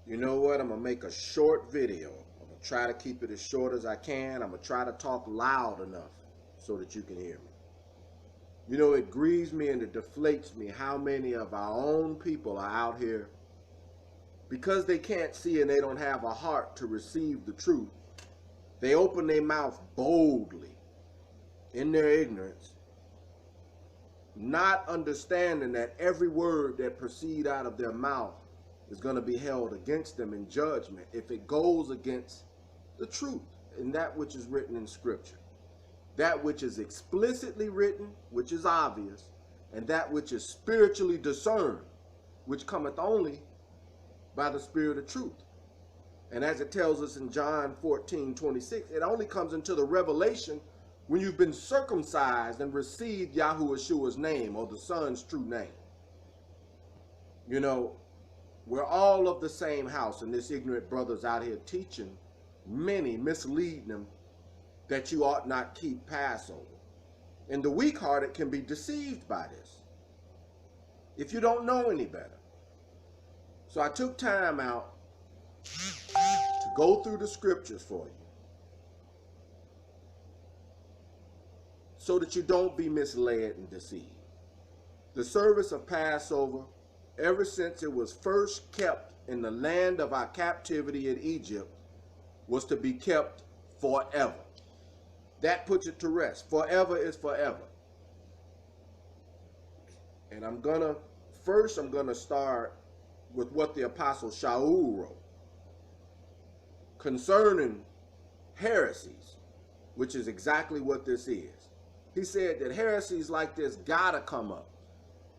You know what? I'm going to make a short video. I'm going to try to keep it as short as I can. I'm going to try to talk loud enough so that you can hear me. You know, it grieves me and it deflates me how many of our own people are out here because they can't see and they don't have a heart to receive the truth. They open their mouth boldly in their ignorance, not understanding that every word that proceeds out of their mouth is going to be held against them in judgment if it goes against the truth and that which is written in Scripture. That which is explicitly written, which is obvious, and that which is spiritually discerned, which cometh only by the Spirit of truth. And as it tells us in John 14:26, it only comes into the revelation when you've been circumcised and received Yahuwah's name, or the Son's true name. You know, we're all of the same house, and this ignorant brother's out here teaching many, misleading them that you ought not keep Passover. And the weak-hearted can be deceived by this if you don't know any better. So I took time out to go through the scriptures for you so that you don't be misled and deceived. The service of Passover, ever since it was first kept in the land of our captivity in Egypt, was to be kept forever. That puts it to rest. Forever is forever. And I'm going to start with what the Apostle Shaul wrote concerning heresies, which is exactly what this is. He said that heresies like this gotta come up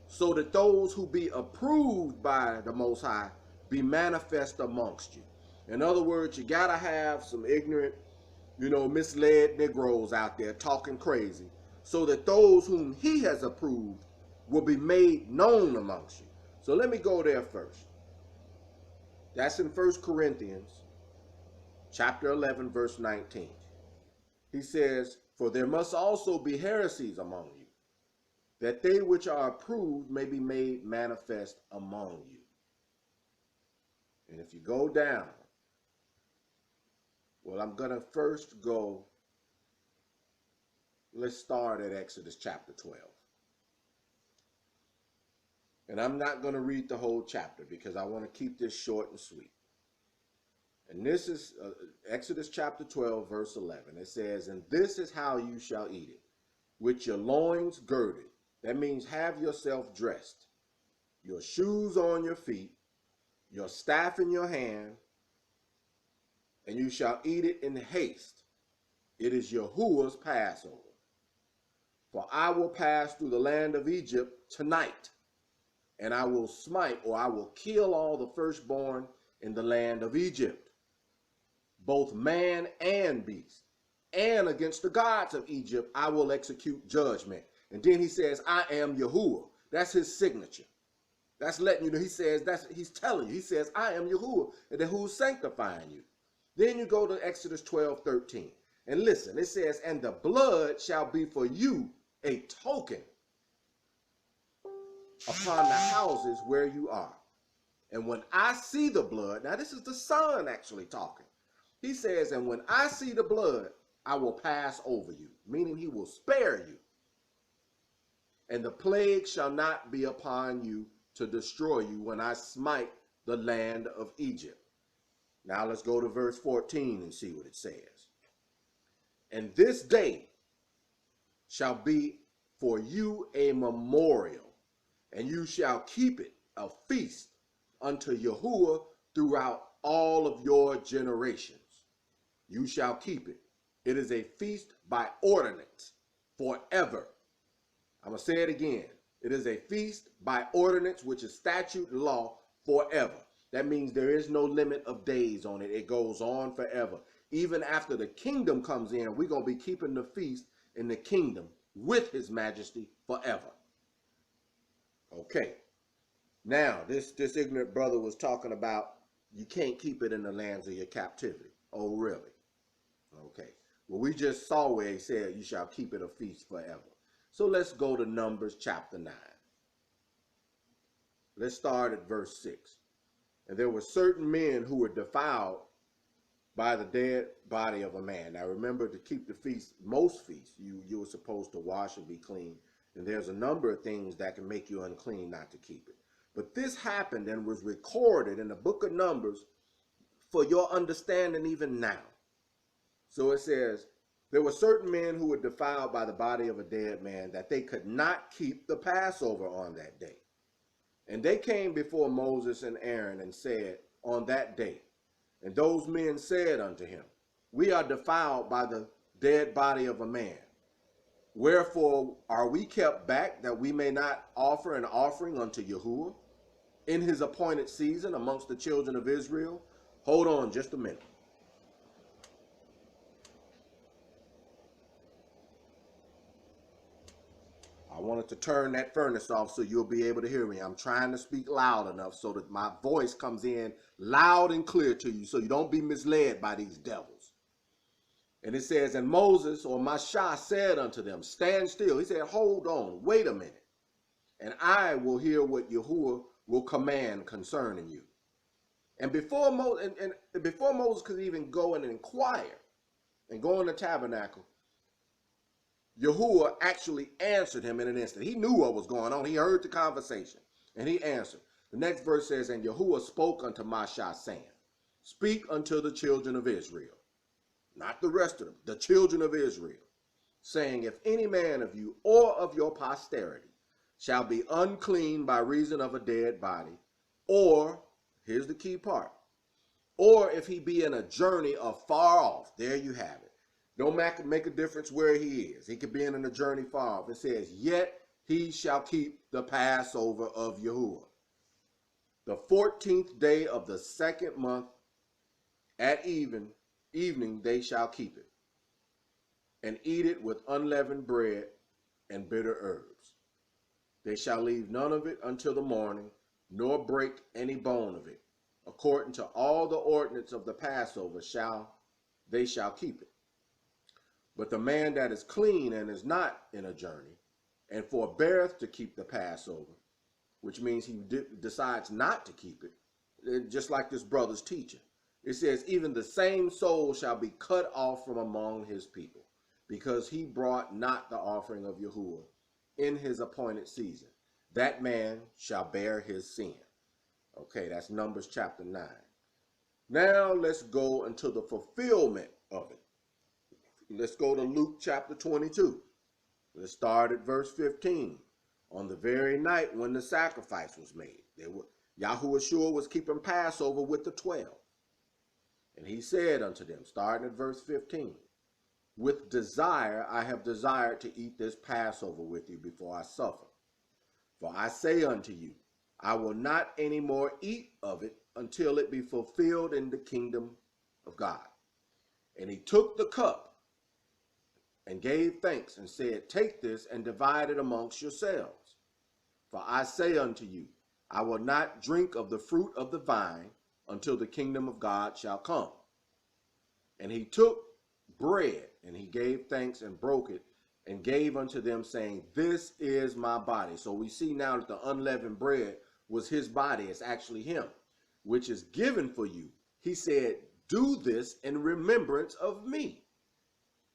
so that those who be approved by the Most High be manifest amongst you. In other words, you gotta have some ignorant, misled Negroes out there talking crazy so that those whom he has approved will be made known amongst you. So let me go there first. That's in 1 Corinthians chapter 11, verse 19. He says, "For there must also be heresies among you, that they which are approved may be made manifest among you." And if you go down, well, I'm going to first go, let's start at Exodus chapter 12. And I'm not going to read the whole chapter because I want to keep this short and sweet. And this is Exodus chapter 12, verse 11. It says, "And this is how you shall eat it, with your loins girded." That means have yourself dressed, your shoes on your feet, your staff in your hand, and you shall eat it in haste. It is Yahuwah's Passover. For I will pass through the land of Egypt tonight, and I will smite, or I will kill all the firstborn in the land of Egypt, both man and beast. And against the gods of Egypt I will execute judgment. And then he says, "I am Yahuwah." That's his signature. That's letting you know. He says, he's telling you. He says, "I am Yahuwah," and then who's sanctifying you. Then you go to Exodus 12:13. And listen, it says, "And the blood shall be for you a token upon the houses where you are. And when I see the blood," now this is the Son actually talking. He says, "And when I see the blood, I will pass over you," meaning he will spare you. "And the plague shall not be upon you to destroy you when I smite the land of Egypt." Now let's go to verse 14 and see what it says. "And this day shall be for you a memorial, and you shall keep it a feast unto Yahuwah throughout all of your generations. You shall keep it. It is a feast by ordinance forever." I'm going to say it again. It is a feast by ordinance, which is statute and law, forever. That means there is no limit of days on it. It goes on forever. Even after the kingdom comes in, we're going to be keeping the feast in the kingdom with his majesty forever. Okay. Now, this ignorant brother was talking about you can't keep it in the lands of your captivity. Oh, really? Okay. Well, we just saw where he said you shall keep it a feast forever. So let's go to Numbers chapter 9. Let's start at verse 6. And there were certain men who were defiled by the dead body of a man. Now remember, to keep the feast, most feasts, you were supposed to wash and be clean. And there's a number of things that can make you unclean not to keep it. But this happened and was recorded in the book of Numbers for your understanding even now. So it says, there were certain men who were defiled by the body of a dead man, that they could not keep the Passover on that day. And they came before Moses and Aaron and said, on that day, and those men said unto him, we are defiled by the dead body of a man. Wherefore are we kept back, that we may not offer an offering unto Yahuwah in his appointed season amongst the children of Israel? Hold on just a minute. I wanted to turn that furnace off so you'll be able to hear me. I'm trying to speak loud enough so that my voice comes in loud and clear to you, so you don't be misled by these devils. And it says, and Moses, or Mashah, said unto them, stand still. He said, hold on, wait a minute, and I will hear what Yahuwah will command concerning you. And before Moses could even go and inquire and go in the tabernacle, Yahuwah actually answered him in an instant. He knew what was going on. He heard the conversation and he answered. The next verse says, and Yahuwah spoke unto Mashah, saying, speak unto the children of Israel, not the rest of them, the children of Israel, saying, if any man of you or of your posterity shall be unclean by reason of a dead body, or, here's the key part, or if he be in a journey afar off, there you have it. Don't make a difference where he is. He could be in a journey far off. It says, yet he shall keep the Passover of Yahuwah. The 14th day of the second month at evening they shall keep it, and eat it with unleavened bread and bitter herbs. They shall leave none of it until the morning, nor break any bone of it. According to all the ordinance of the Passover they shall keep it. But the man that is clean and is not in a journey, and forbeareth to keep the Passover, which means he decides not to keep it, just like this brother's teaching. It says, even the same soul shall be cut off from among his people, because he brought not the offering of Yahuwah in his appointed season. That man shall bear his sin. Okay, that's Numbers chapter 9. Now let's go into the fulfillment of it. Let's go to Luke chapter 22. Let's start at verse 15. On the very night when the sacrifice was made, Yahuwah was keeping Passover with the 12. And he said unto them, starting at verse 15, with desire I have desired to eat this Passover with you before I suffer. For I say unto you, I will not any more eat of it until it be fulfilled in the kingdom of God. And he took the cup and gave thanks and said, take this and divide it amongst yourselves. For I say unto you, I will not drink of the fruit of the vine until the kingdom of God shall come. And he took bread and he gave thanks and broke it and gave unto them, saying, this is my body. So we see now that the unleavened bread was his body. It's actually him, which is given for you. He said, do this in remembrance of me.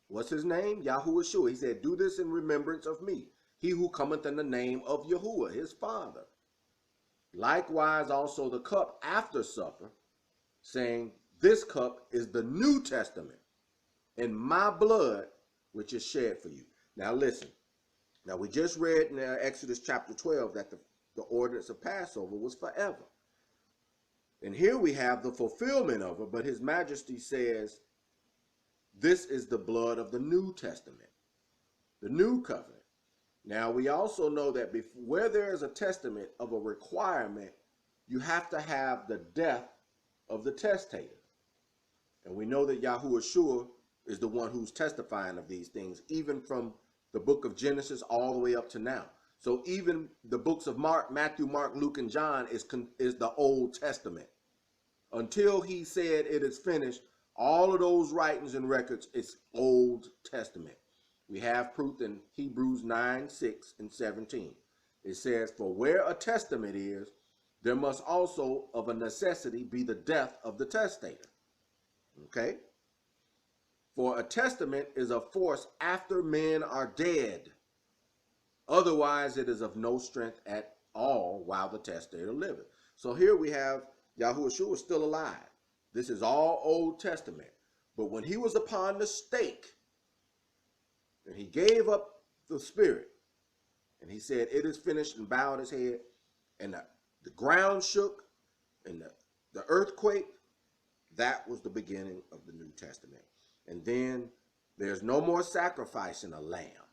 What's his name? Yahuwah. He said, do this in remembrance of me, he who cometh in the name of Yahuwah, his father. Likewise also the cup after supper, saying, this cup is the New Testament in my blood, which is shed for you. Now listen. Now we just read in Exodus chapter 12 that the ordinance of Passover was forever. And here we have the fulfillment of it, but his majesty says, this is the blood of the New Testament, the new covenant. Now we also know that where there is a testament of a requirement, you have to have the death of the testator. And we know that Yahuwah is the one who's testifying of these things, even from the book of Genesis all the way up to now. So even the books of Matthew, Mark, Luke, and John is the Old Testament. Until he said it is finished, all of those writings and records is Old Testament. We have proof in Hebrews 9, 6, and 17. It says, for where a testament is, there must also of a necessity be the death of the testator. Okay? For a testament is of force after men are dead. Otherwise, it is of no strength at all while the testator liveth. So here we have Yahuwah still alive. This is all Old Testament. But when he was upon the stake, and he gave up the spirit, and he said, "It is finished," and bowed his head, and the ground shook, and the earthquake, that was the beginning of the New Testament. And then there's no more sacrificing a lamb.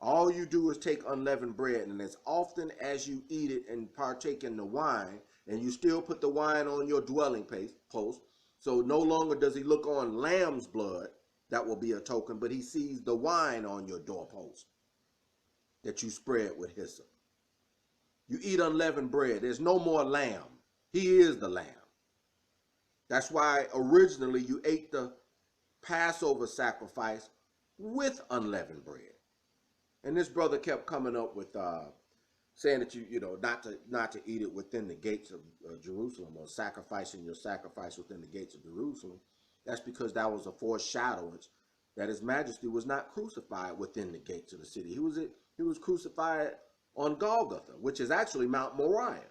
All you do is take unleavened bread, and as often as you eat it and partake in the wine, and you still put the wine on your dwelling post, so no longer does he look on lamb's blood, that will be a token, but he sees the wine on your doorpost that you spread with hyssop. You eat unleavened bread. There's no more lamb. He is the lamb. That's why originally you ate the Passover sacrifice with unleavened bread. And this brother kept coming up with saying that you know not to eat it within the gates of Jerusalem, or sacrificing your sacrifice within the gates of Jerusalem. That's because that was a foreshadowing that His Majesty was not crucified within the gates of the city. He was crucified on Golgotha, which is actually Mount Moriah,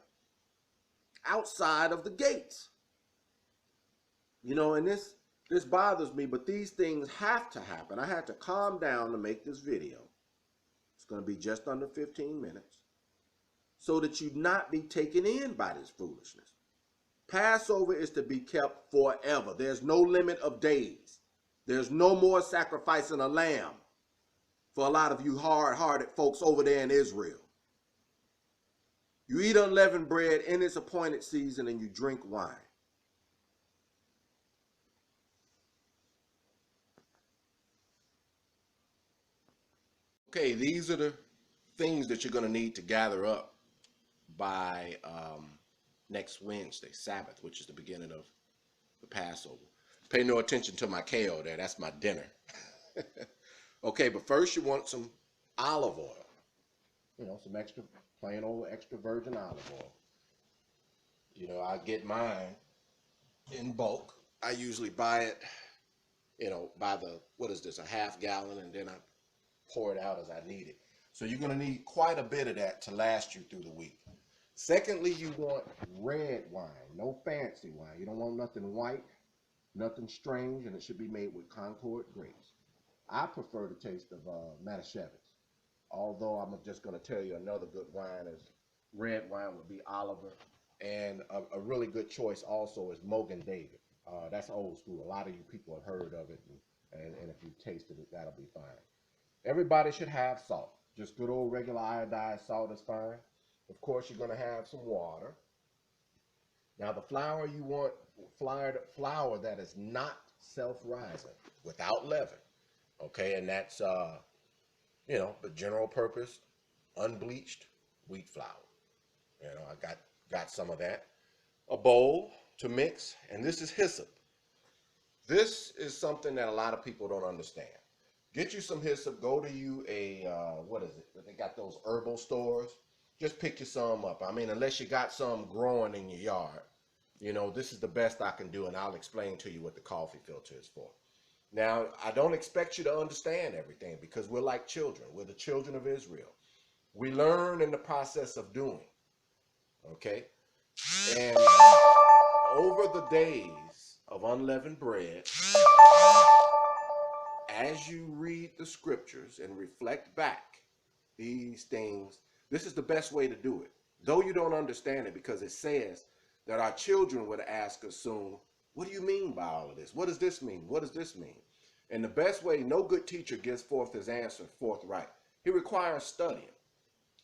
outside of the gates. You know, and this bothers me, but these things have to happen. I had to calm down to make this video. It's going to be just under 15 minutes, so that you not be taken in by this foolishness. Passover is to be kept forever. There's no limit of days. There's no more sacrificing a lamb for a lot of you hard-hearted folks over there in Israel. You eat unleavened bread in its appointed season, and you drink wine. Okay, these are the things that you're going to need to gather up by next Wednesday, Sabbath, which is the beginning of the Passover. Pay no attention to my kale there. That's my dinner. Okay, but first you want some olive oil. You know, some extra, plain old extra virgin olive oil. You know, I get mine in bulk. I usually buy it, you know, by the, what is this, a half gallon, and then I pour it out as I need it. So you're going to need quite a bit of that to last you through the week. Secondly, you want red wine, no fancy wine. You don't want nothing white, nothing strange, and it should be made with Concord grapes. I prefer the taste of Manischewitz, although I'm just going to tell you another good wine is red wine would be Oliver, and a really good choice also is Mogen David. That's old school. A lot of you people have heard of it, and if you tasted it, that'll be fine. Everybody should have salt. Just good old regular iodized salt is fine. Of course, you're going to have some water. Now, the flour, you want flour that is not self-rising, without leaven. Okay, and that's, you know, the general purpose, unbleached wheat flour. You know, I got some of that. A bowl to mix, and this is hyssop. This is something that a lot of people don't understand. Get you some hyssop. Go to you a, what is it? They got those herbal stores. Just pick you some up. I mean, unless you got some growing in your yard, you know, this is the best I can do, and I'll explain to you what the coffee filter is for. Now, I don't expect you to understand everything, because we're like children. We're the children of Israel. We learn in the process of doing, okay? And over the days of unleavened bread, as you read the scriptures and reflect back these things, this is the best way to do it. Though you don't understand it, because it says that our children would ask us soon, what do you mean by all of this? What does this mean? What does this mean? And the best way, no good teacher gives forth his answer forthright. He requires studying.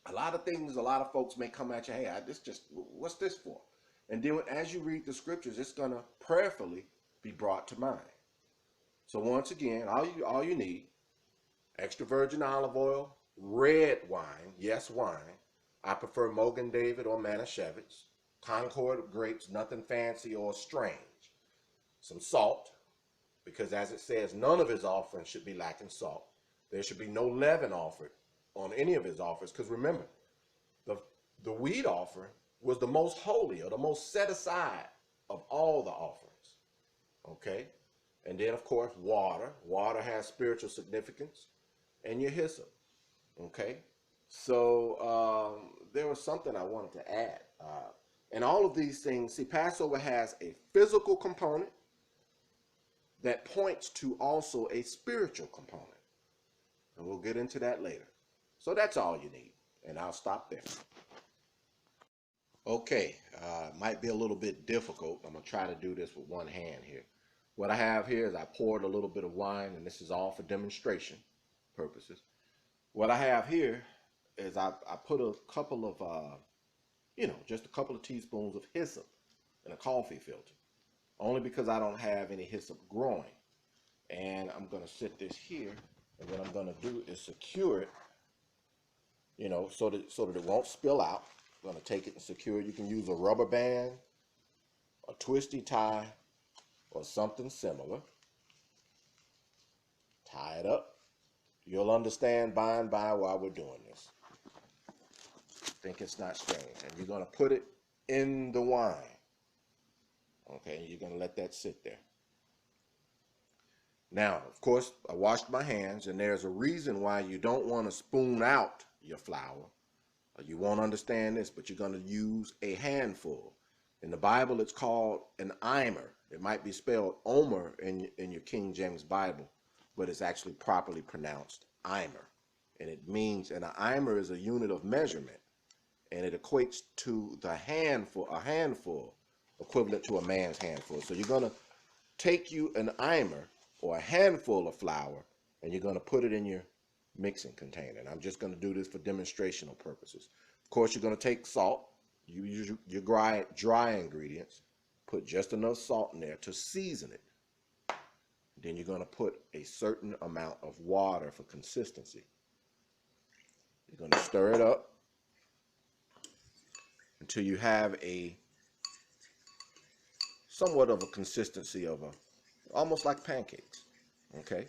A lot of things, a lot of folks may come at you, hey, what's this for? And then as you read the scriptures, it's going to prayerfully be brought to mind. So once again, all you need, extra virgin olive oil, red wine, yes, wine. I prefer Mogen David or Manischewitz. Concord grapes, nothing fancy or strange. Some salt, because as it says, none of his offerings should be lacking salt. There should be no leaven offered on any of his offerings, because remember, the wheat offering was the most holy or the most set aside of all the offerings. Okay? And then, of course, water. Water has spiritual significance. And your hyssop. Okay? So there was something I wanted to add. And all of these things, see, Passover has a physical component that points to also a spiritual component. And we'll get into that later. So that's all you need. And I'll stop there. Okay, might be a little bit difficult. I'm going to try to do this with one hand here. What I have here is I poured a little bit of wine, and this is all for demonstration purposes. What I have here is I put a couple of, just a couple of teaspoons of hyssop in a coffee filter. Only because I don't have any hyssop growing. And I'm going to sit this here, and what I'm going to do is secure it, so that it won't spill out. I'm going to take it and secure it. You can use a rubber band, a twisty tie, or something similar. Tie it up. You'll understand by and by why we're doing this. Think it's not strange. And you're going to put it in the wine. Okay, you're going to let that sit there. Now, of course, I washed my hands, and there's a reason why you don't want to spoon out your flour. You won't understand this, but you're going to use a handful. In the Bible, it's called an imer. It might be spelled omer in your King James Bible, but it's actually properly pronounced imer. And it means, and an imer is a unit of measurement, and it equates to a handful, equivalent to a man's handful. So you're going to take you an imer or a handful of flour, and you're going to put it in your mixing container. And I'm just going to do this for demonstrational purposes. Of course, you're going to take salt. You use your dry ingredients. Put just enough salt in there to season it. Then you're going to put a certain amount of water for consistency. You're going to stir it up until you have somewhat of a consistency of almost like pancakes. Okay?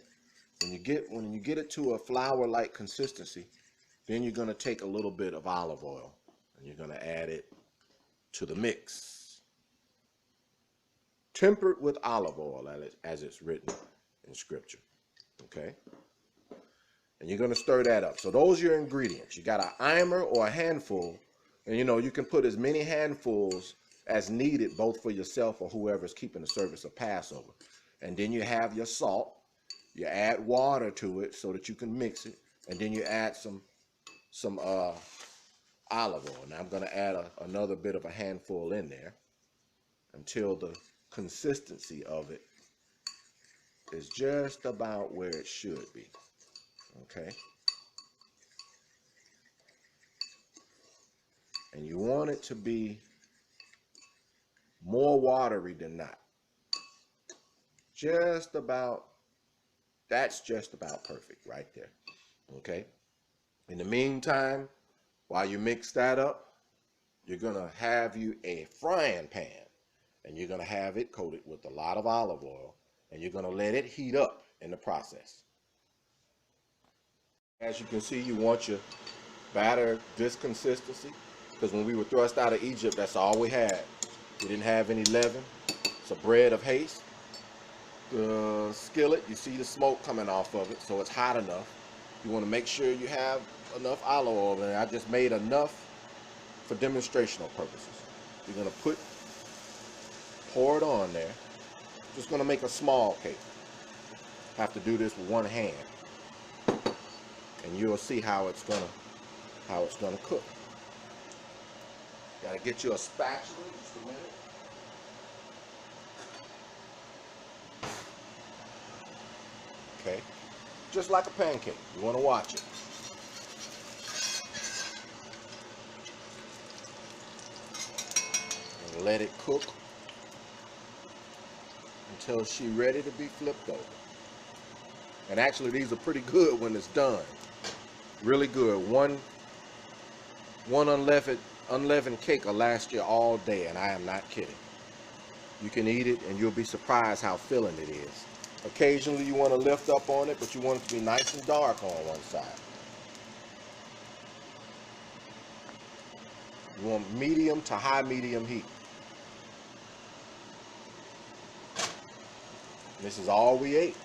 When you get it to a flour-like consistency, then you're going to take a little bit of olive oil and you're going to add it to the mix. Tempered with olive oil, as it's written in Scripture. Okay? And you're going to stir that up. So those are your ingredients. You got an imer or a handful, and you can put as many handfuls as needed, both for yourself or whoever's keeping the service of Passover. And then you have your salt. You add water to it so that you can mix it, and then you add some olive oil. Now I'm going to add another bit of a handful in there until the consistency of it is just about where it should be. Okay? And you want it to be more watery than not. That's just about perfect right there. Okay? In the meantime, while you mix that up, you're going to have you a frying pan, and you're going to have it coated with a lot of olive oil, and you're going to let it heat up in the process. As you can see, you want your batter this consistency, because when we were thrust out of Egypt, that's all we had. We didn't have any leaven. It's a bread of haste. The skillet, you see the smoke coming off of it, so it's hot enough. You want to make sure you have enough olive oil, and I just made enough for demonstrational purposes. You're going to pour it on there. Just going to make a small cake. Have to do this with one hand, and you'll see how it's going to cook. Got to get you a spatula. Just a minute. Okay, just like a pancake. You want to watch it. And let it cook until she's ready to be flipped over. And actually, these are pretty good when it's done. Really good. One unleavened cake will last you all day, and I am not kidding. You can eat it, and you'll be surprised how filling it is. Occasionally you want to lift up on it, but you want it to be nice and dark on one side. You want medium to high medium heat. This is all we ate.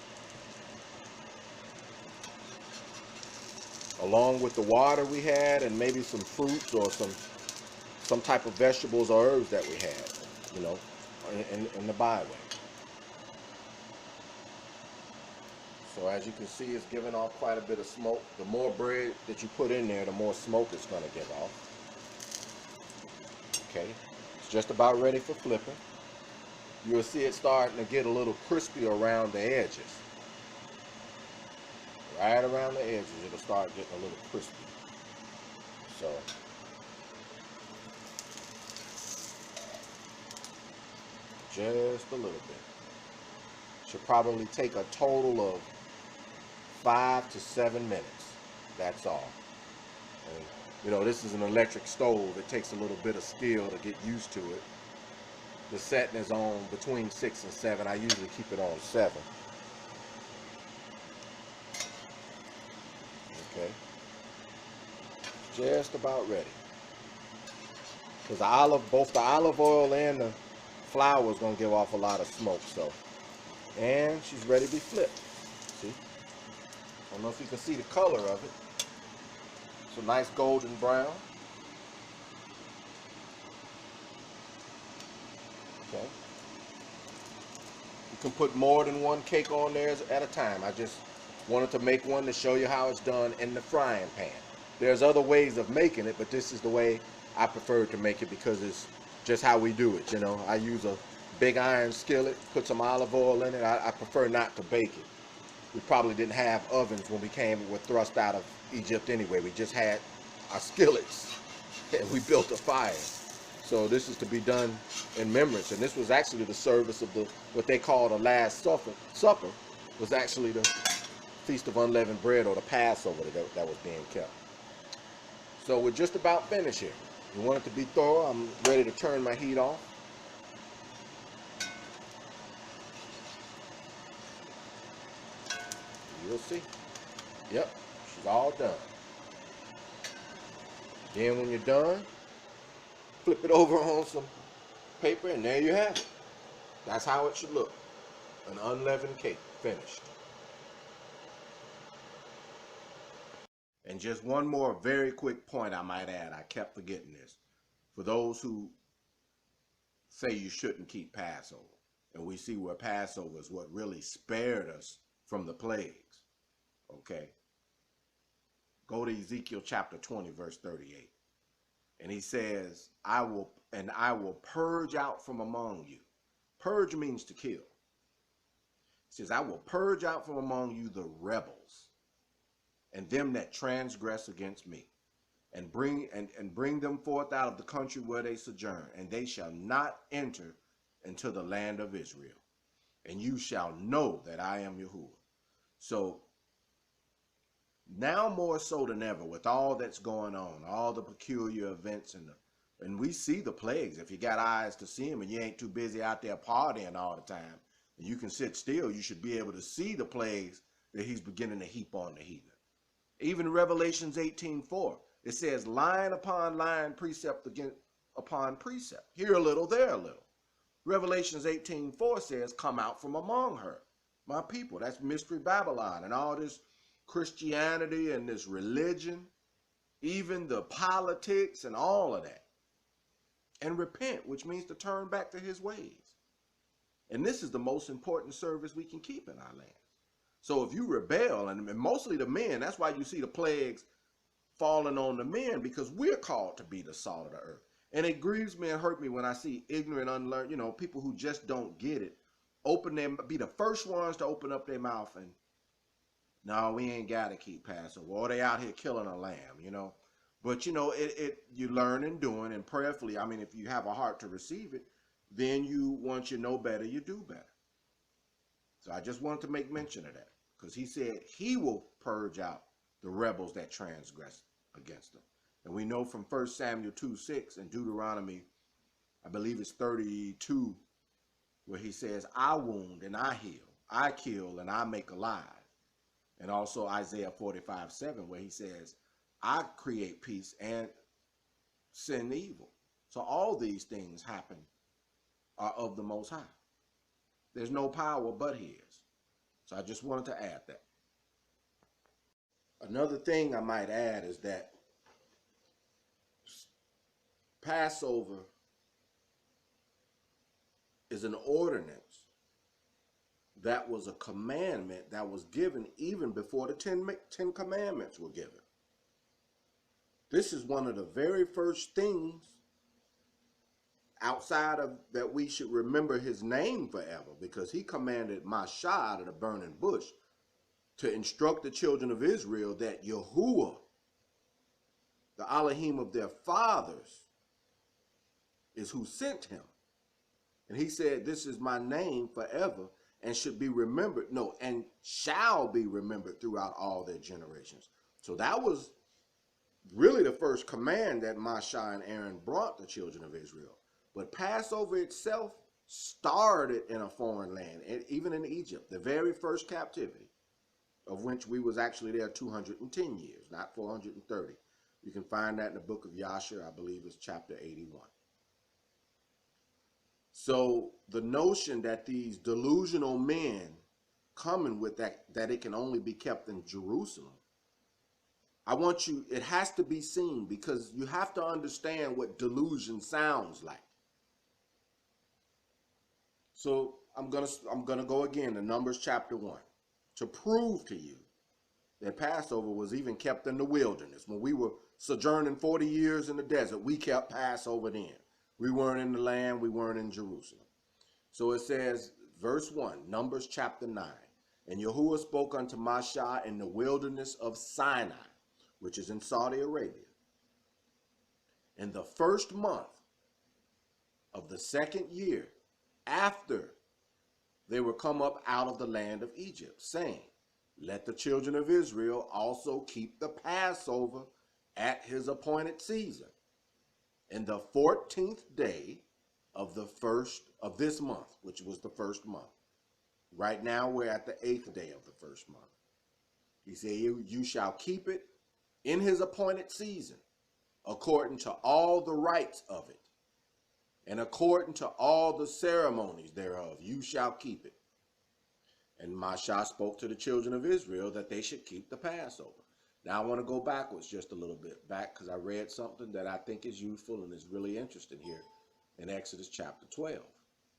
Along with the water we had and maybe some fruits or some type of vegetables or herbs that we had, you know, in the byway. So as you can see, it's giving off quite a bit of smoke. The more bread that you put in there, the more smoke it's going to give off. Okay, it's just about ready for flipping. You'll see it starting to get a little crispy around the edges. Right around the edges, it'll start getting a little crispy. So, just a little bit. Should probably take a total of 5 to 7 minutes. That's all. And, you know, this is an electric stove. It takes a little bit of skill to get used to it. The setting is on between 6 and 7. I usually keep it on 7. Okay. Just about ready. Because both the olive oil and the flour is going to give off a lot of smoke. So, and she's ready to be flipped. See? I don't know if you can see the color of it. It's a nice golden brown. Okay. You can put more than one cake on there at a time. I just wanted to make one to show you how it's done in the frying pan. There's other ways of making it, but this is the way I prefer to make it because it's just how we do it, you know. I use a big iron skillet, put some olive oil in it. I prefer not to bake it. We probably didn't have ovens when we were thrust out of Egypt anyway. We just had our skillets and we built a fire. So this is to be done in remembrance. And this was actually the service of what they call the Last Supper was actually the Feast of Unleavened Bread, or the Passover that was being kept. So we're just about finished here. You want it to be thorough. I'm ready to turn my heat off. You'll see. Yep, she's all done. Then when you're done, flip it over on some paper and there you have it. That's how it should look. An unleavened cake, finished. And just one more very quick point I might add. I kept forgetting this. For those who say you shouldn't keep Passover, and we see where Passover is what really spared us from the plagues. Okay. Go to Ezekiel chapter 20, verse 38. And he says, I will purge out from among you. Purge means to kill. He says, I will purge out from among you the rebels and them that transgress against me, and bring them forth out of the country where they sojourn, and they shall not enter into the land of Israel. And you shall know that I am Yahuwah. So now more so than ever, with all that's going on, all the peculiar events, and we see the plagues. If you got eyes to see them and you ain't too busy out there partying all the time, and you can sit still, you should be able to see the plagues that he's beginning to heap on the heathen. Even Revelations 18:4, it says line upon line, precept upon precept. Here a little, there a little. Revelations 18:4 says, come out from among her, my people. That's Mystery Babylon and all this Christianity and this religion, even the politics and all of that. And repent, which means to turn back to his ways. And this is the most important service we can keep in our land. So if you rebel, and mostly the men, that's why you see the plagues falling on the men, because we're called to be the salt of the earth. And it grieves me and hurt me when I see ignorant, unlearned, you know, people who just don't get it, be the first ones to open up their mouth and, no, we ain't got to keep Passover. Or they out here killing a lamb, you know. But, you know, you learn in doing, and prayerfully, I mean, if you have a heart to receive it, then once you know better, you do better. So I just wanted to make mention of that, because he said he will purge out the rebels that transgress against him. And we know from 1 Samuel 2:6 and Deuteronomy, I believe it's 32, where he says, I wound and I heal, I kill and I make alive. And also Isaiah 45:7, where he says, I create peace and sin evil. So all these things happen are of the Most High. There's no power but his. So I just wanted to add that. Another thing I might add is that Passover is an ordinance that was a commandment that was given even before the Ten Commandments were given. This is one of the very first things outside of that we should remember his name forever, because he commanded Mashah out of the burning bush to instruct the children of Israel that Yahuwah, the Elohim of their fathers, is who sent him. And he said, this is my name forever and should be remembered, no, and shall be remembered throughout all their generations. So that was really the first command that Mashah and Aaron brought the children of Israel. But Passover itself started in a foreign land, and even in Egypt, the very first captivity, of which we was actually there 210 years, not 430. You can find that in the book of Yashar, I believe it's chapter 81. So the notion that these delusional men coming with that it can only be kept in Jerusalem, it has to be seen, because you have to understand what delusion sounds like. So I'm gonna go again to Numbers chapter 1 to prove to you that Passover was even kept in the wilderness. When we were sojourning 40 years in the desert, we kept Passover then. We weren't in the land, we weren't in Jerusalem. So it says, verse 1, Numbers chapter 9, and Yahuwah spoke unto Mashah in the wilderness of Sinai, which is in Saudi Arabia, in the first month of the second year after they were come up out of the land of Egypt, saying, let the children of Israel also keep the Passover at his appointed season, in the 14th day of this month, which was the first month. Right now we're at the 8th day of the first month. He said, you shall keep it in his appointed season, according to all the rites of it, and according to all the ceremonies thereof, you shall keep it. And Mashah spoke to the children of Israel that they should keep the Passover. Now I want to go backwards just a little bit, because I read something that I think is useful and is really interesting here in Exodus chapter 12,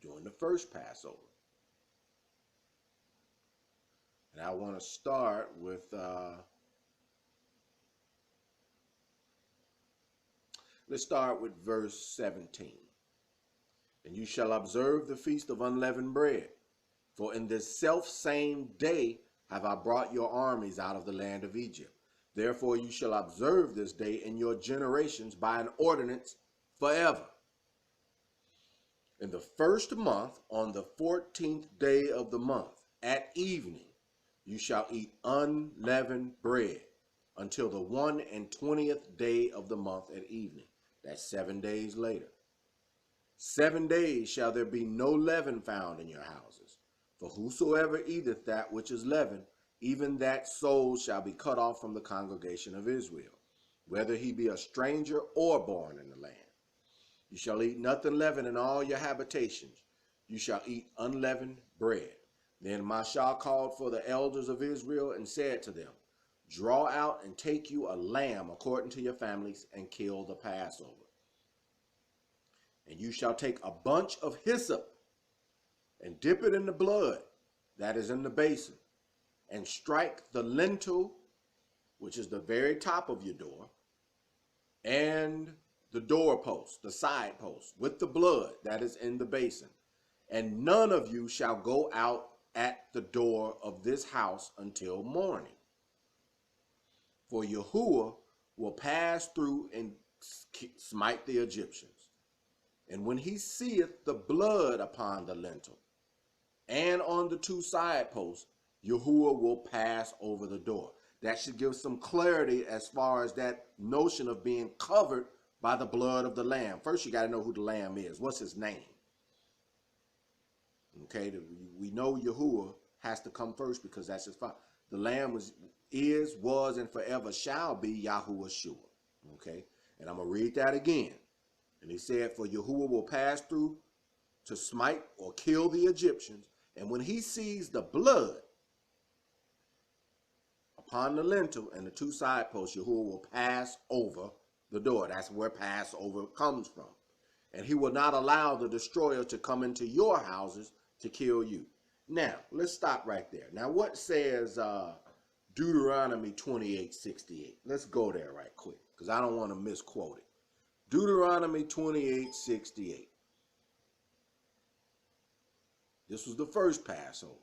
during the first Passover. And I want to start with, let's start with verse 17. And you shall observe the feast of unleavened bread, for in this selfsame day have I brought your armies out of the land of Egypt. Therefore you shall observe this day in your generations by an ordinance forever. In the first month, on the 14th day of the month, at evening, you shall eat unleavened bread until the 21st day of the month at evening. That's 7 days later. 7 days shall there be no leaven found in your houses. For whosoever eateth that which is leavened, even that soul shall be cut off from the congregation of Israel, whether he be a stranger or born in the land. You shall eat nothing leavened in all your habitations. You shall eat unleavened bread. Then Mashah called for the elders of Israel and said to them, draw out and take you a lamb according to your families, and kill the Passover. And you shall take a bunch of hyssop and dip it in the blood that is in the basin, and strike the lintel, which is the very top of your door, and the doorpost, the side post, with the blood that is in the basin. And none of you shall go out at the door of this house until morning. For Yahuwah will pass through and smite the Egyptians. And when he seeth the blood upon the lintel and on the two side posts, Yahuwah will pass over the door. That should give some clarity as far as that notion of being covered by the blood of the lamb. First, you got to know who the lamb is. What's his name? Okay, we know Yahuwah has to come first because that's his father. The lamb was, and forever shall be Yahuwah Shua. Okay, And I'm going to read that again. And he said, for Yahuwah will pass through to smite or kill the Egyptians. And when he sees the blood upon the lintel and the two side posts, Yahuwah will pass over the door. That's where Passover comes from. And he will not allow the destroyer to come into your houses to kill you. Now, let's stop right there. Now, what says Deuteronomy 28:68? Let's go there right quick, because I don't want to misquote it. Deuteronomy 28:68. This was the first Passover.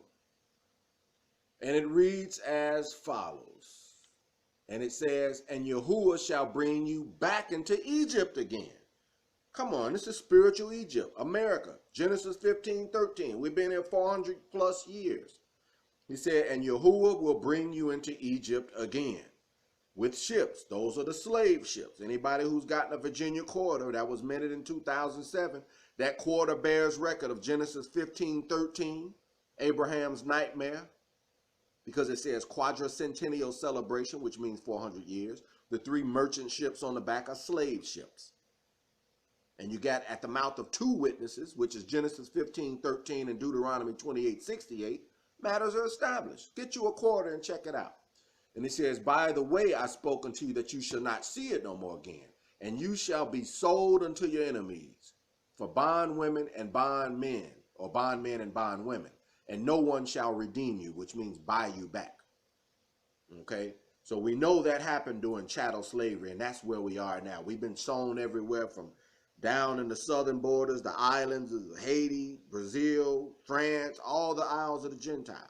And it reads as follows. And it says, and Yahuwah shall bring you back into Egypt again. Come on, this is spiritual Egypt, America. Genesis 15:13. We've been here 400 plus years. He said, and Yahuwah will bring you into Egypt again with ships. Those are the slave ships. Anybody who's gotten a Virginia quarter that was minted in 2007, that quarter bears record of Genesis 15:13, Abraham's nightmare, because it says quadricentennial celebration, which means 400 years. The three merchant ships on the back are slave ships. And you got at the mouth of two witnesses, which is Genesis 15:13 and Deuteronomy 28:68, matters are established. Get you a quarter and check it out. And it says, by the way, I spoke unto you that you shall not see it no more again. And you shall be sold unto your enemies for bondwomen and bondmen, or bondmen and bondwomen. And no one shall redeem you, which means buy you back. Okay? So we know that happened during chattel slavery, and that's where we are now. We've been sown everywhere from down in the southern borders, the islands of Haiti, Brazil, France, all the isles of the Gentiles.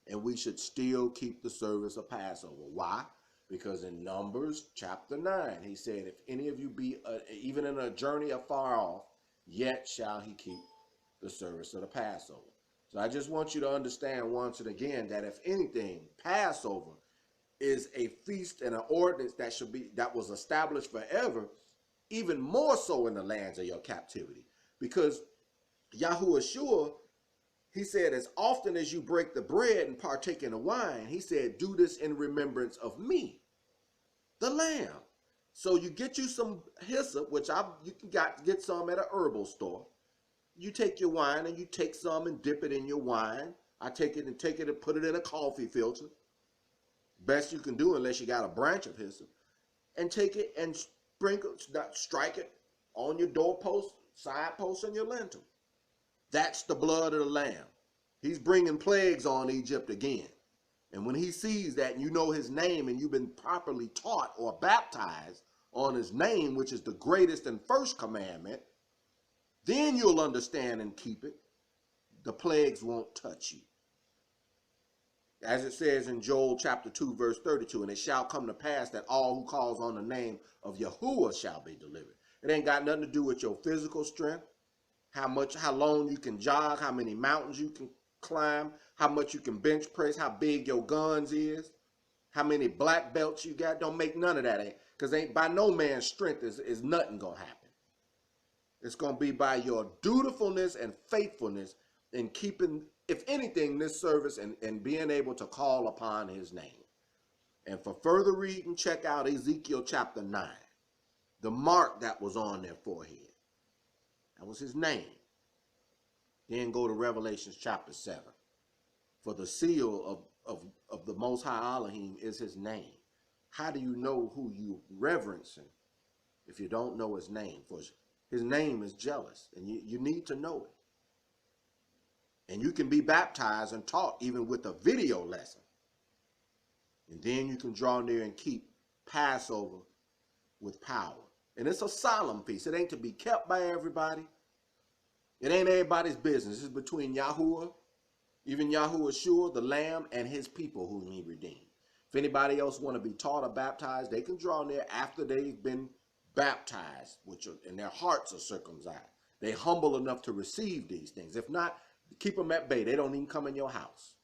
And we should still keep the service of Passover. Why? Because in Numbers chapter 9, he said, if any of you be even in a journey afar off, yet shall he keep the service of the Passover. So I just want you to understand once and again that if anything, Passover is a feast and an ordinance that was established forever, even more so in the lands of your captivity. Because Yahuwah, he said, as often as you break the bread and partake in the wine, he said, do this in remembrance of me, the Lamb. So you get you some hyssop, which you can get some at a herbal store. You take your wine and you take some and dip it in your wine. I take it and put it in a coffee filter. Best you can do unless you got a branch of hyssop. And take it and strike it on your doorpost, side post, and your lintel. That's the blood of the Lamb. He's bringing plagues on Egypt again. And when he sees that, and you know his name, and you've been properly taught or baptized on his name, which is the greatest and first commandment, then you'll understand and keep it. The plagues won't touch you. As it says in Joel chapter 2, verse 32, and it shall come to pass that all who calls on the name of Yahuwah shall be delivered. It ain't got nothing to do with your physical strength, how long you can jog, how many mountains you can climb, how much you can bench press, how big your guns is, how many black belts you got. Don't make none of that, because ain't by no man's strength is nothing gonna happen. It's gonna be by your dutifulness and faithfulness in keeping, if anything, this service and being able to call upon his name. And for further reading, check out Ezekiel chapter 9. The mark that was on their forehead. That was his name. Then go to Revelation chapter 7. For the seal of the Most High Elohim is his name. How do you know who you reverencing if you don't know his name? For his name is jealous, and you need to know it. And you can be baptized and taught even with a video lesson. And then you can draw near and keep Passover with power. And it's a solemn feast. It ain't to be kept by everybody. It ain't everybody's business. It's between Yahuwah, even Yahuwah, the Lamb, and his people whom he redeemed. If anybody else want to be taught or baptized, they can draw near after they've been baptized, and their hearts are circumcised. They humble enough to receive these things. If not, keep them at bay. They don't even come in your house.